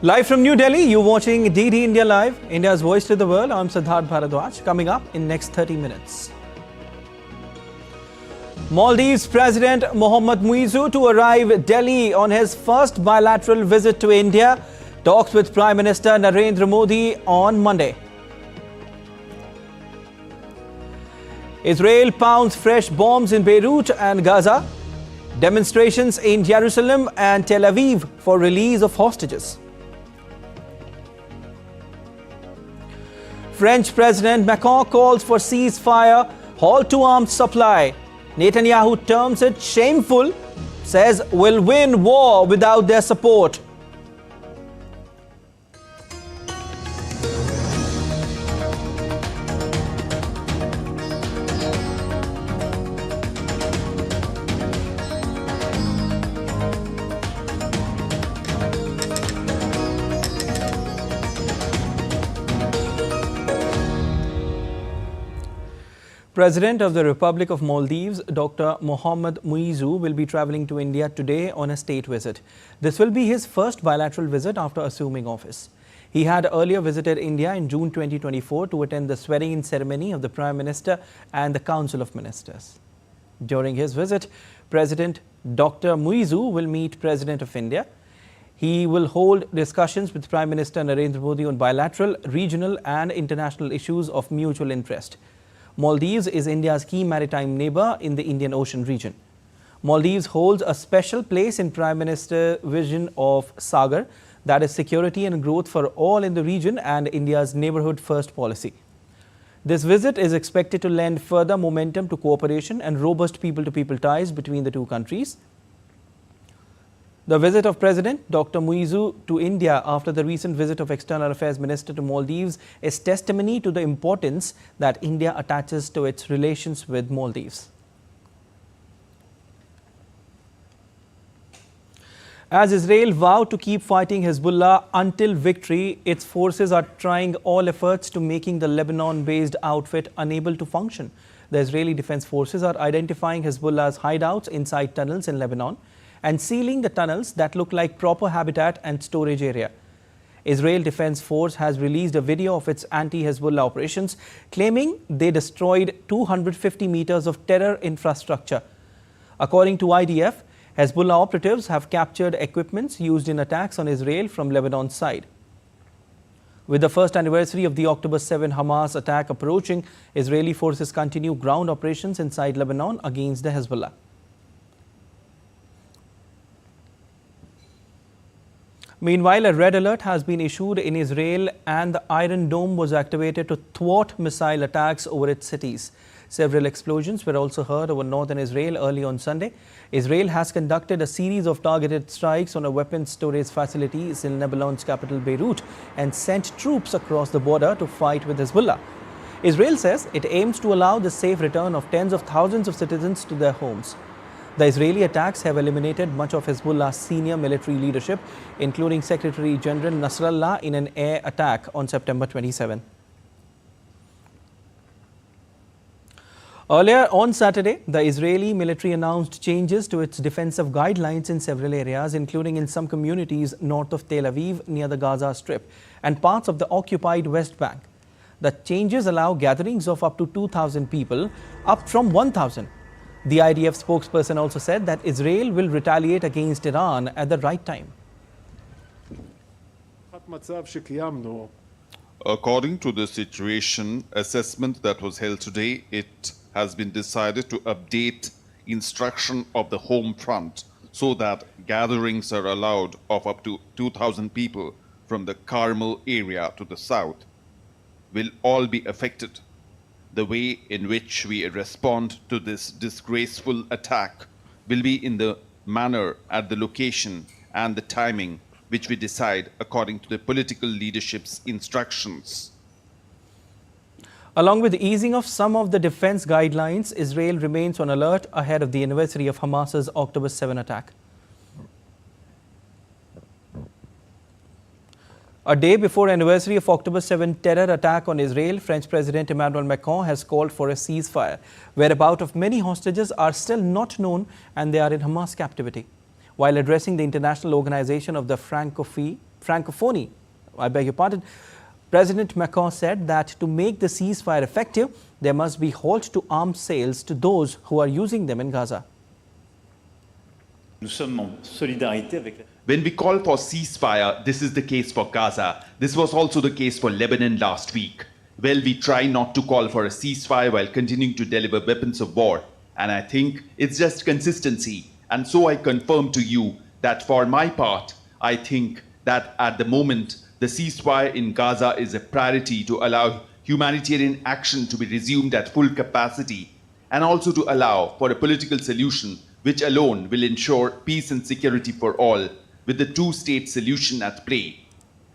Live from New Delhi, you're watching DD India Live, India's voice to the world. I'm Siddharth Bharadwaj. Coming up in next 30 minutes. Maldives President Mohammad Muizzu to arrive Delhi on his first bilateral visit to India. Talks with Prime Minister Narendra Modi on Monday. Israel pounds fresh bombs in Beirut and Gaza. Demonstrations in Jerusalem and Tel Aviv for release of hostages. French President Macron calls for ceasefire, halt to arms supply. Netanyahu terms it shameful, says we'll win war without their support. President of the Republic of Maldives, Dr. Mohammad Muizzu, will be travelling to India today on a state visit. This will be his first bilateral visit after assuming office. He had earlier visited India in June 2024 to attend the swearing-in ceremony of the Prime Minister and the Council of Ministers. During his visit, President Dr. Muizzu will meet President of India. He will hold discussions with Prime Minister Narendra Modi on bilateral, regional and international issues of mutual interest. Maldives is India's key maritime neighbour in the Indian Ocean region. Maldives holds a special place in Prime Minister's vision of Sagar, that is security and growth for all in the region, and India's neighbourhood first policy. This visit is expected to lend further momentum to cooperation and robust people-to-people ties between the two countries. The visit of President Dr. Muizzu to India after the recent visit of External Affairs Minister to Maldives is testimony to the importance that India attaches to its relations with Maldives. As Israel vowed to keep fighting Hezbollah until victory, its forces are trying all efforts to making the Lebanon-based outfit unable to function. The Israeli Defense Forces are identifying Hezbollah's hideouts inside tunnels in Lebanon and sealing the tunnels that look like proper habitat and storage area. Israel Defense Force has released a video of its anti-Hezbollah operations, claiming they destroyed 250 meters of terror infrastructure. According to IDF, Hezbollah operatives have captured equipments used in attacks on Israel from Lebanon's side. With the first anniversary of the October 7 Hamas attack approaching, Israeli forces continue ground operations inside Lebanon against the Hezbollah. Meanwhile, a red alert has been issued in Israel and the Iron Dome was activated to thwart missile attacks over its cities. Several explosions were also heard over northern Israel early on Sunday. Israel has conducted a series of targeted strikes on a weapons storage facility in Lebanon's capital Beirut and sent troops across the border to fight with Hezbollah. Israel says it aims to allow the safe return of tens of thousands of citizens to their homes. The Israeli attacks have eliminated much of Hezbollah's senior military leadership, including Secretary General Nasrallah, in an air attack on September 27. Earlier on Saturday, the Israeli military announced changes to its defensive guidelines in several areas, including in some communities north of Tel Aviv near the Gaza Strip and parts of the occupied West Bank. The changes allow gatherings of up to 2,000 people, up from 1,000. The IDF spokesperson also said that Israel will retaliate against Iran at the right time. According to the situation assessment that was held today, it has been decided to update instruction of the home front so that gatherings are allowed of up to 2,000 people from the Carmel area to the south will all be affected. The way in which we respond to this disgraceful attack will be in the manner, at the location and the timing which we decide according to the political leadership's instructions. Along with the easing of some of the defense guidelines, Israel remains on alert ahead of the anniversary of Hamas's October 7 attack. A day before anniversary of October 7 terror attack on Israel, French President Emmanuel Macron has called for a ceasefire. Whereabouts of many hostages are still not known and they are in Hamas captivity. While addressing the International Organization of the Francophonie, President Macron said that to make the ceasefire effective, there must be halt to arms sales to those who are using them in Gaza. When we call for ceasefire, this is the case for Gaza. This was also the case for Lebanon last week. Well, we try not to call for a ceasefire while continuing to deliver weapons of war. And I think it's just consistency. And so I confirm to you that for my part, I think that at the moment, the ceasefire in Gaza is a priority to allow humanitarian action to be resumed at full capacity and also to allow for a political solution which alone will ensure peace and security for all, with the two-state solution at play.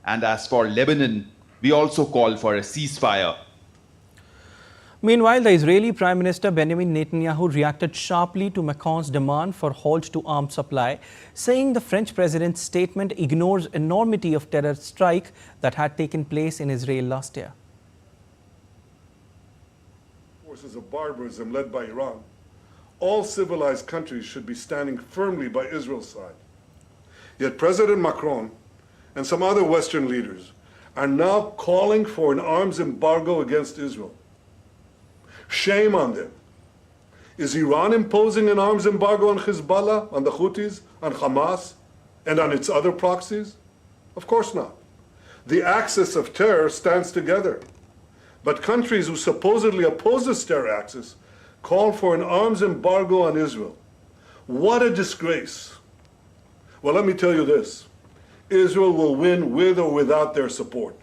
And as for Lebanon, we also call for a ceasefire. Meanwhile, the Israeli Prime Minister Benjamin Netanyahu reacted sharply to Macron's demand for halt to arms supply, saying the French president's statement ignores enormity of terror strike that had taken place in Israel last year. Forces of barbarism led by Iran, all civilized countries should be standing firmly by Israel's side. Yet President Macron and some other Western leaders are now calling for an arms embargo against Israel. Shame on them. Is Iran imposing an arms embargo on Hezbollah, on the Houthis, on Hamas, and on its other proxies? Of course not. The axis of terror stands together. But countries who supposedly oppose this terror axis call for an arms embargo on Israel. What a disgrace. Well, let me tell you this. Israel will win with or without their support.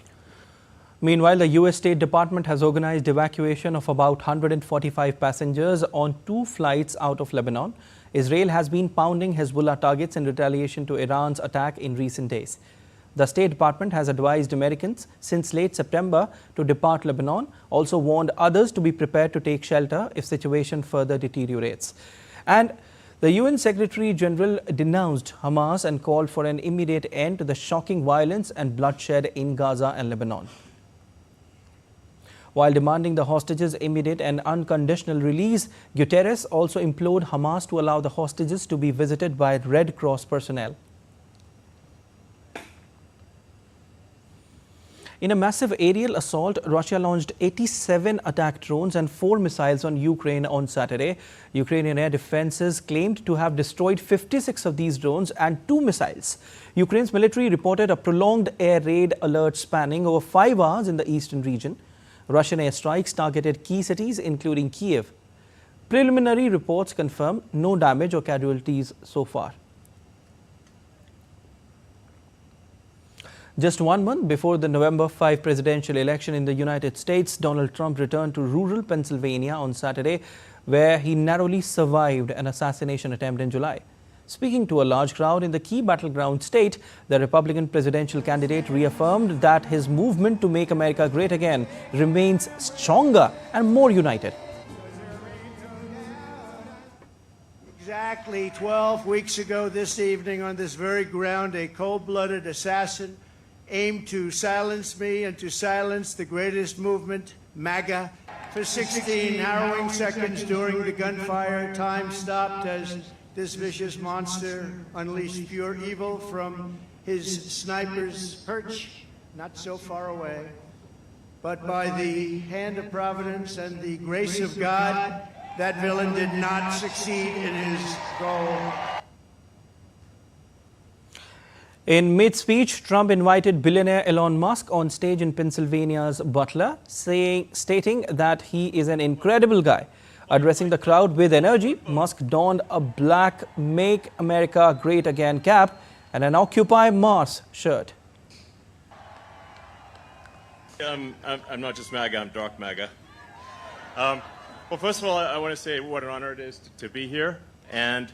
Meanwhile, the U.S. State Department has organized evacuation of about 145 passengers on 2 flights out of Lebanon. Israel has been pounding Hezbollah targets in retaliation to Iran's attack in recent days. The State Department has advised Americans since late September to depart Lebanon, also warned others to be prepared to take shelter if situation further deteriorates. And the UN Secretary General denounced Hamas and called for an immediate end to the shocking violence and bloodshed in Gaza and Lebanon. While demanding the hostages' immediate and unconditional release, Guterres also implored Hamas to allow the hostages to be visited by Red Cross personnel. In a massive aerial assault, Russia launched 87 attack drones and 4 missiles on Ukraine on Saturday. Ukrainian air defenses claimed to have destroyed 56 of these drones and 2 missiles. Ukraine's military reported a prolonged air raid alert spanning over 5 hours in the eastern region. Russian airstrikes targeted key cities, including Kiev. Preliminary reports confirm no damage or casualties so far. Just 1 month before the November 5 presidential election in the United States, Donald Trump returned to rural Pennsylvania on Saturday, where he narrowly survived an assassination attempt in July. Speaking to a large crowd in the key battleground state, the Republican presidential candidate reaffirmed that his movement to make America great again remains stronger and more united. Exactly 12 weeks ago this evening on this very ground, a cold-blooded assassin aimed to silence me and to silence the greatest movement, MAGA. For 16 harrowing seconds during the gunfire, time stopped as this vicious monster unleashed pure evil from his sniper's perch, not so far away. But by the hand of Providence and the grace of God, that villain did not succeed in his goal. In mid-speech, Trump invited billionaire Elon Musk on stage in Pennsylvania's Butler, stating that he is an incredible guy. Addressing the crowd with energy, Musk donned a black Make America Great Again cap and an Occupy Mars shirt. I'm not just MAGA, I'm dark MAGA. Well, first of all, I want to say what an honor it is to be here. And,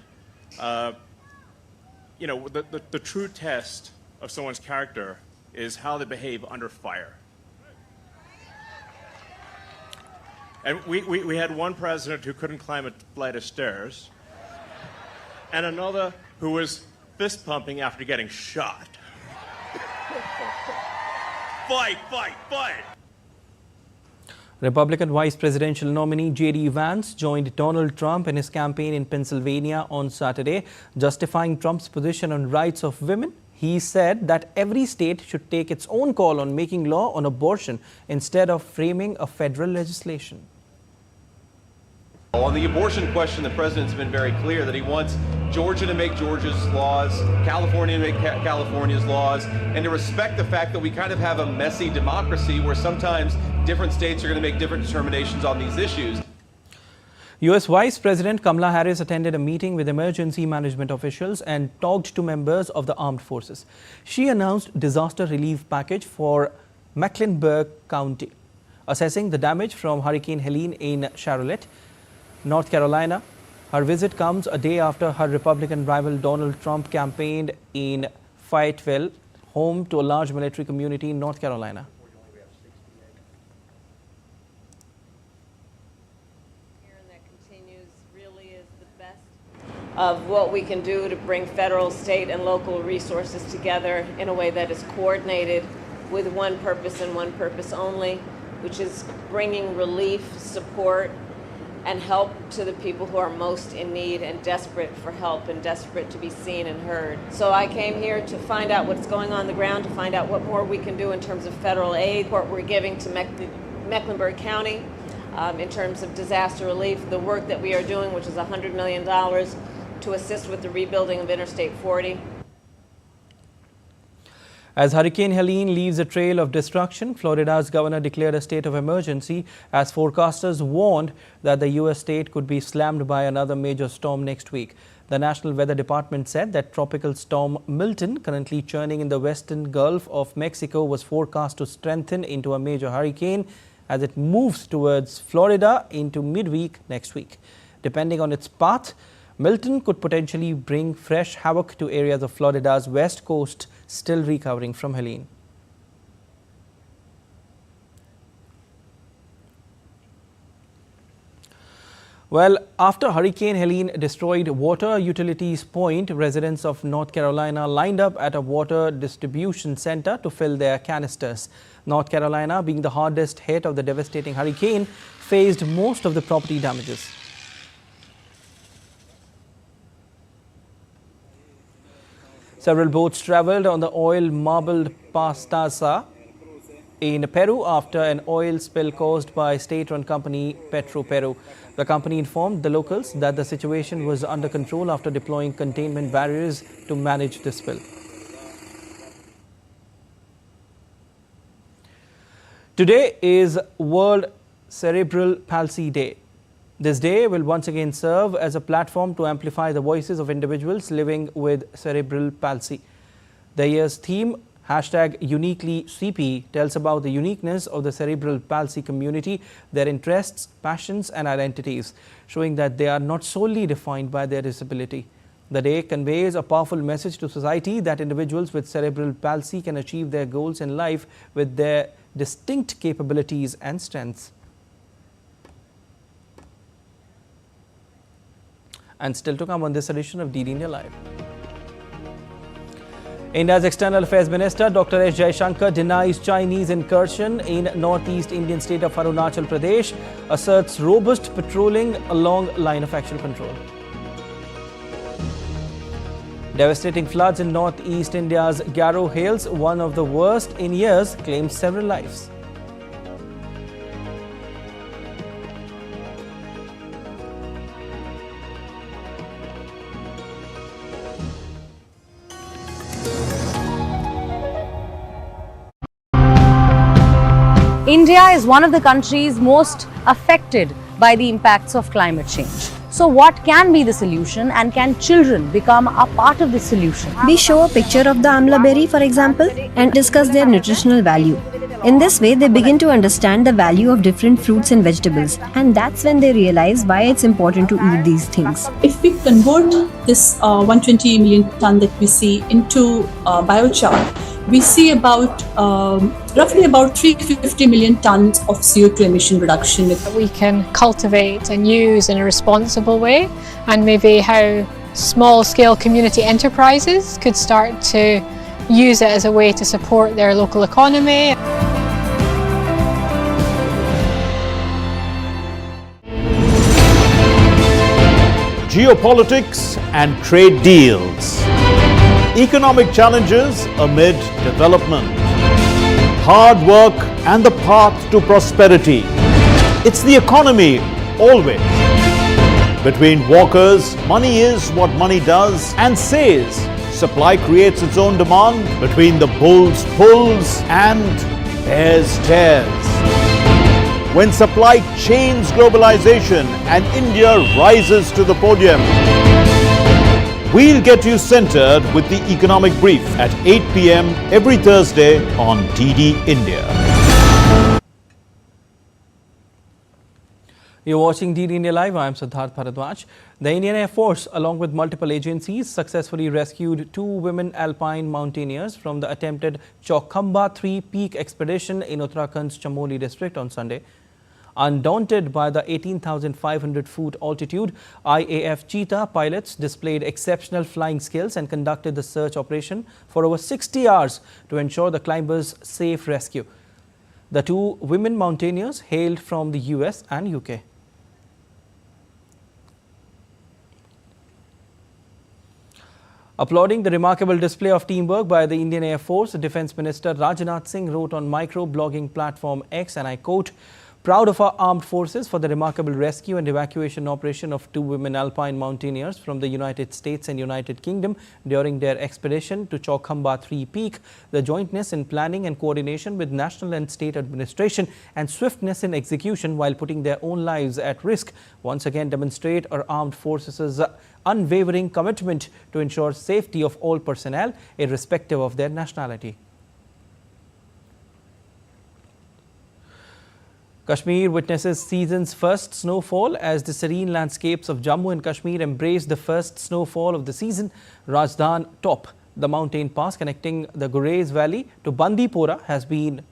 you know, the true test of someone's character is how they behave under fire. And we had one president who couldn't climb a flight of stairs, and another who was fist pumping after getting shot. Fight, fight, fight! Republican vice presidential nominee J.D. Vance joined Donald Trump in his campaign in Pennsylvania on Saturday, justifying Trump's position on rights of women. He said that every state should take its own call on making law on abortion instead of framing a federal legislation. On the abortion question, the president's been very clear that he wants Georgia to make Georgia's laws, California to make California's laws, and to respect the fact that we kind of have a messy democracy where sometimes different states are going to make different determinations on these issues. U.S. Vice President Kamala Harris attended a meeting with emergency management officials and talked to members of the armed forces. She announced disaster relief package for Mecklenburg County, assessing the damage from Hurricane Helen in Charlotte, North Carolina. Her visit comes a day after her Republican rival Donald Trump campaigned in Fayetteville, home to a large military community in North Carolina. That continues really is the best of what we can do to bring federal, state, and local resources together in a way that is coordinated with one purpose and one purpose only, which is bringing relief, support, and help to the people who are most in need and desperate for help and desperate to be seen and heard. So I came here to find out what's going on the ground, to find out what more we can do in terms of federal aid, what we're giving to Mecklenburg County in terms of disaster relief, the work that we are doing, which is $100 million to assist with the rebuilding of Interstate 40. As Hurricane Helene leaves a trail of destruction, Florida's governor declared a state of emergency as forecasters warned that the U.S. state could be slammed by another major storm next week. The National Weather Department said that tropical storm Milton, currently churning in the western Gulf of Mexico, was forecast to strengthen into a major hurricane as it moves towards Florida into midweek next week. Depending on its path, Milton could potentially bring fresh havoc to areas of Florida's west coast still recovering from Helene. Well, after Hurricane Helene destroyed Water Utilities Point, residents of North Carolina lined up at a water distribution center to fill their canisters. North Carolina, being the hardest hit of the devastating hurricane, faced most of the property damages. Several boats traveled on the oil-marbled Pastaza in Peru after an oil spill caused by state-run company Peru. The company informed the locals that the situation was under control after deploying containment barriers to manage the spill. Today is World Cerebral Palsy Day. This day will once again serve as a platform to amplify the voices of individuals living with cerebral palsy. The year's theme, #UniquelyCP, tells about the uniqueness of the cerebral palsy community, their interests, passions and identities, showing that they are not solely defined by their disability. The day conveys a powerful message to society that individuals with cerebral palsy can achieve their goals in life with their distinct capabilities and strengths. And still to come on this edition of DD India Live. India's External Affairs Minister Dr. S. Shankar denies Chinese incursion in northeast Indian state of Arunachal Pradesh, asserts robust patrolling along line of actual control. Devastating floods in northeast India's Garo Hills, one of the worst in years, claims several lives. India is one of the countries most affected by the impacts of climate change. So what can be the solution, and can children become a part of the solution? We show a picture of the amla berry, for example, and discuss their nutritional value. In this way, they begin to understand the value of different fruits and vegetables, and that's when they realize why it's important to eat these things. If we convert this 120 million ton that we see into biochar, we see about roughly about 350 million tons of CO2 emission reduction. We can cultivate and use in a responsible way, and maybe how small-scale community enterprises could start to use it as a way to support their local economy. Well, after Hurricane Helene destroyed Water Utilities Point, residents of North Carolina lined up at a water distribution center to fill their canisters. North Carolina, being the hardest hit of the devastating hurricane, faced most of the property damages. geopolitics and trade deals, economic challenges amid development, hard work and the path to prosperity. It's the economy always. Between walkers, money is what money does and says. Supply creates its own demand. Between the bulls pulls and bears tears. When supply chains globalization and India rises to the podium. We'll get you centered with the economic brief at 8 p.m. every Thursday on DD India. You're watching DD India Live. I'm Siddharth Bharadwaj. The Indian Air Force, along with multiple agencies, successfully rescued 2 women Alpine mountaineers from the attempted Chaukhamba 3 peak expedition in Uttarakhand's Chamoli district on Sunday. Undaunted by the 18,500-foot altitude, IAF Cheetah pilots displayed exceptional flying skills and conducted the search operation for over 60 hours to ensure the climbers' safe rescue. The 2 women mountaineers hailed from the US and UK. Applauding the remarkable display of teamwork by the Indian Air Force, Defence Minister Rajnath Singh wrote on micro-blogging platform X, and I quote, "Proud of our armed forces for the remarkable rescue and evacuation operation of 2 women Alpine mountaineers from the United States and United Kingdom during their expedition to Chaukhamba 3 peak. The jointness in planning and coordination with national and state administration and swiftness in execution while putting their own lives at risk once again demonstrate our armed forces' unwavering commitment to ensure safety of all personnel irrespective of their nationality." Kashmir witnesses season's first snowfall as the serene landscapes of Jammu and Kashmir embrace the first snowfall of the season. Rajdhan Top, the mountain pass connecting the Gurez Valley to Bandipora, has been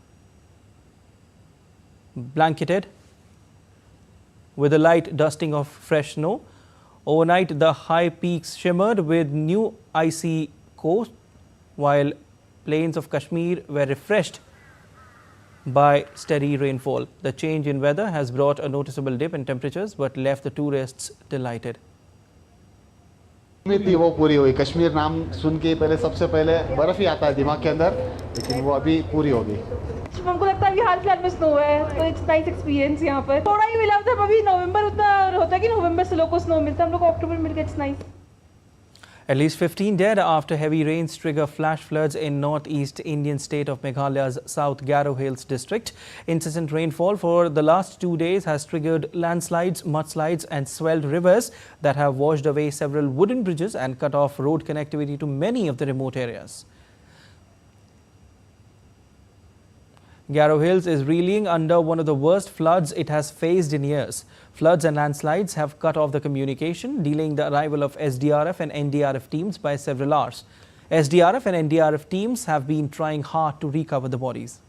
blanketed with a light dusting of fresh snow. Overnight, the high peaks shimmered with new icy coast, while plains of Kashmir were refreshed by steady rainfall. The change in weather has brought a noticeable dip in temperatures but left the tourists delighted. उम्मीद थी वो पूरी हुई। कश्मीर नाम सुन के पहले सबसे पहले बर्फ ही आता है दिमाग के अंदर, लेकिन वो अभी पूरी हो गई। हमको लगता है अभी हाल फिलहाल में स्नो है, तो इट्स नाइस एक्सपीरियंस यहाँ पर। थोड़ा ही मिला था, अभी नवंबर उतना होता है कि नवंबर से लोगों को स्नो मिलता है, हम लोग को अक्टूबर मिल गया, it's nice. At least 15 dead after heavy rains trigger flash floods in northeast Indian state of Meghalaya's South Garo Hills district. Incessant rainfall for the last 2 days has triggered landslides, mudslides and swelled rivers that have washed away several wooden bridges and cut off road connectivity to many of the remote areas. Garo Hills is reeling under one of the worst floods it has faced in years. Floods and landslides have cut off the communication, delaying the arrival of SDRF and NDRF teams by several hours. SDRF and NDRF teams have been trying hard to recover the bodies.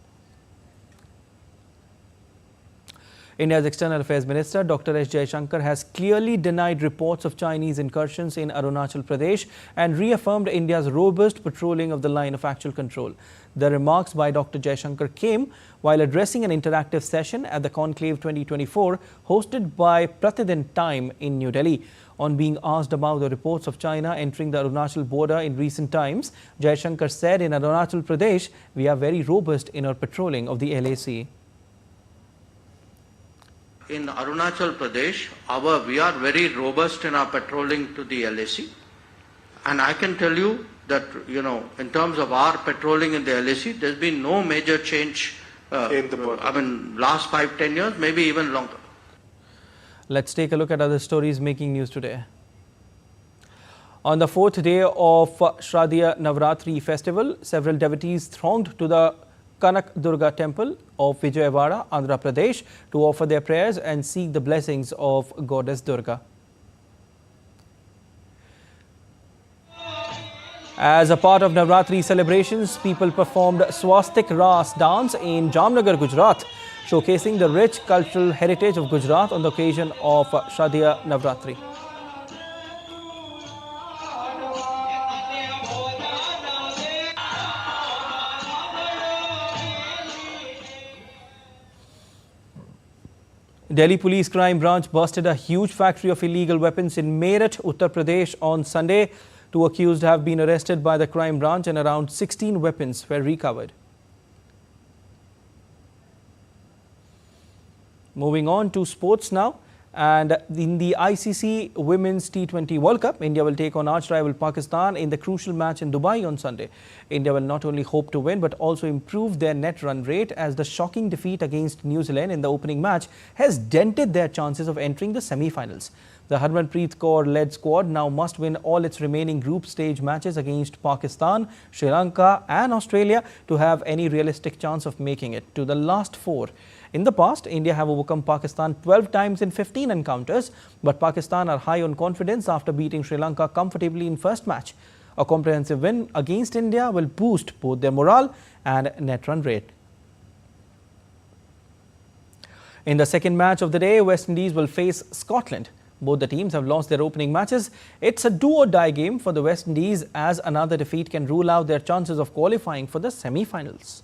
India's External Affairs Minister Dr. S. Shankar has clearly denied reports of Chinese incursions in Arunachal Pradesh and reaffirmed India's robust patrolling of the line of actual control. The remarks by Dr. Shankar came while addressing an interactive session at the Conclave 2024 hosted by Primetime in New Delhi. On being asked about the reports of China entering the Arunachal border in recent times, Shankar said, "In Arunachal Pradesh, we are very robust in our patrolling of the LAC." In Arunachal Pradesh, we are very robust in our patrolling to the LAC. And I can tell you that, in terms of our patrolling in the LAC, there's been no major change last 5-10 years, maybe even longer. Let's take a look at other stories making news today. On the 4th day of Shradhiya Navratri festival, several devotees thronged to the Kanak Durga temple of Vijayawada, Andhra Pradesh to offer their prayers and seek the blessings of Goddess Durga. As a part of Navratri celebrations, people performed swastik Ras dance in Jamnagar, Gujarat, showcasing the rich cultural heritage of Gujarat on the occasion of Shradhiya Navratri. Delhi Police Crime Branch busted a huge factory of illegal weapons in Meerut, Uttar Pradesh on Sunday. 2 accused have been arrested by the crime branch and around 16 weapons were recovered. Moving on to sports now. And in the ICC Women's T20 World Cup, India will take on arch-rival Pakistan in the crucial match in Dubai on Sunday. India will not only hope to win but also improve their net run rate, as the shocking defeat against New Zealand in the opening match has dented their chances of entering the semi-finals. The Harmanpreet Kaur-led squad now must win all its remaining group stage matches against Pakistan, Sri Lanka and Australia to have any realistic chance of making it to the last 4. In the past, India have overcome Pakistan 12 times in 15 encounters, but Pakistan are high on confidence after beating Sri Lanka comfortably in first match. A comprehensive win against India will boost both their morale and net run rate. In the second match of the day, West Indies will face Scotland. Both the teams have lost their opening matches. It's a do-or-die game for the West Indies, as another defeat can rule out their chances of qualifying for the semi-finals.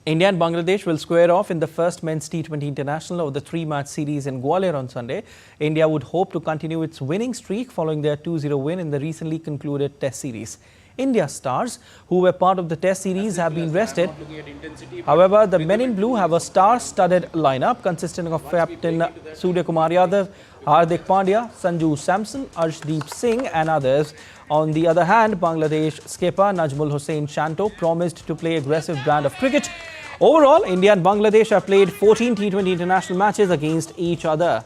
India and Bangladesh will square off in the first men's T20 international of the 3-match series in Gwalior on Sunday. India would hope to continue its winning streak following their 2-0 win in the recently concluded Test series. India's stars, who were part of the Test series, have been rested. However, the men in blue have a star-studded lineup consisting of Captain Surya Kumar Yadav, Hardik Pandya, Sanju Samson, Arshdeep Singh and others. On the other hand, Bangladesh skipper Najmul Hussain Shanto promised to play aggressive brand of cricket. Overall, India and Bangladesh have played 14 T20 international matches against each other.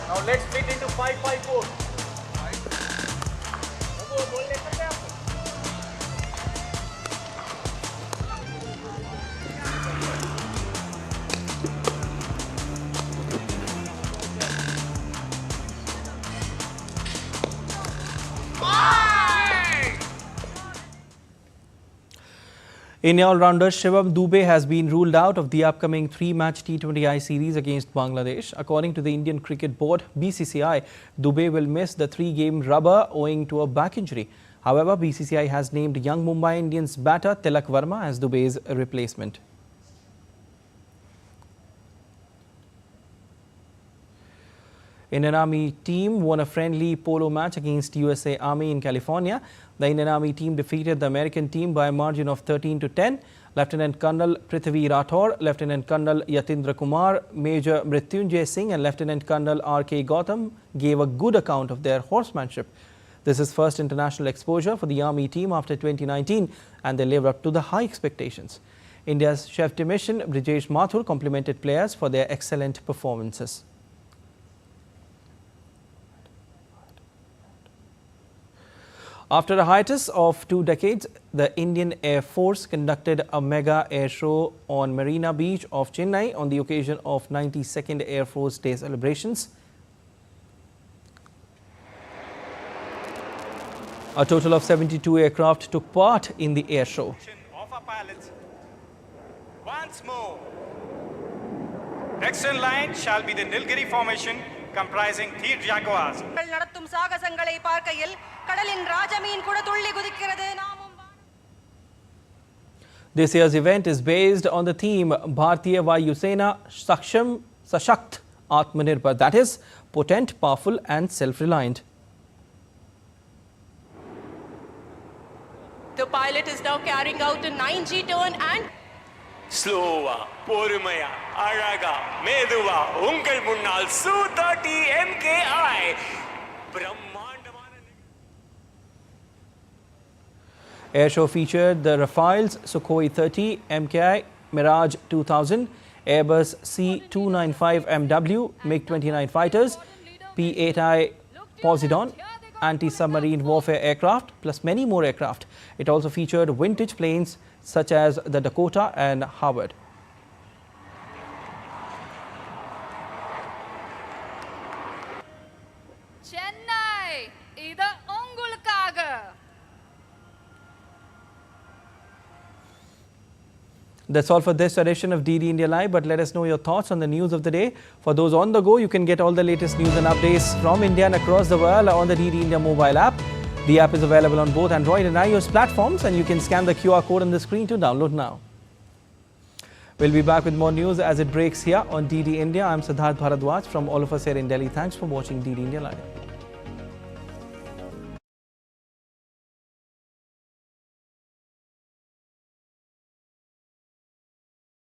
Now let's split into 5-5-4. Indian all-rounder Shivam Dube has been ruled out of the upcoming 3-match T20I series against Bangladesh. According to the Indian Cricket Board, BCCI, Dube will miss the 3-game rubber owing to a back injury. However, BCCI has named young Mumbai Indians batter Tilak Verma as Dube's replacement. Indian Army team won a friendly polo match against USA Army in California. The Indian Army team defeated the American team by a margin of 13-10. Lieutenant Colonel Prithvi Rathore, Lieutenant Colonel Yatindra Kumar, Major Mrityunjay Singh and Lieutenant Colonel R.K. Gautam gave a good account of their horsemanship. This is first international exposure for the Army team after 2019 and they lived up to the high expectations. India's chef de mission, Brijesh Mathur, complimented players for their excellent performances. After a hiatus of 2 decades, the Indian Air Force conducted a mega air show on Marina Beach of Chennai on the occasion of 92nd Air Force Day celebrations. A total of 72 aircraft took part in the air show. Of our pilots. Once more, next in line shall be the Nilgiri formation, comprising 3 Jaguars. This year's event is based on the theme Bharatiya Vayu Sena Saksham Sashakt Atmanirbhar, that is, potent, powerful and self-reliant. The pilot is now carrying out a 9G turn and Slova, Porumaya, Araga, Meduva, Ungal Munnal, Su-30 MKI. Air show featured the Rafales, Sukhoi 30, MKI, Mirage 2000, Airbus C295MW, MiG-29 fighters, P-8I Poseidon, anti-submarine warfare aircraft, plus many more aircraft. It also featured vintage planes such as the Dakota and Howard. Chennai, ida ungulkaga. That's all for this edition of DD India Live, but let us know your thoughts on the news of the day. For those on the go, you can get all the latest news and updates from India and across the world on the DD India mobile app. The app is available on both Android and iOS platforms, and you can scan the QR code on the screen to download now. We'll be back with more news as it breaks here on DD India. I'm Siddharth Bharadwaj from all of us here in Delhi. Thanks for watching DD India Live.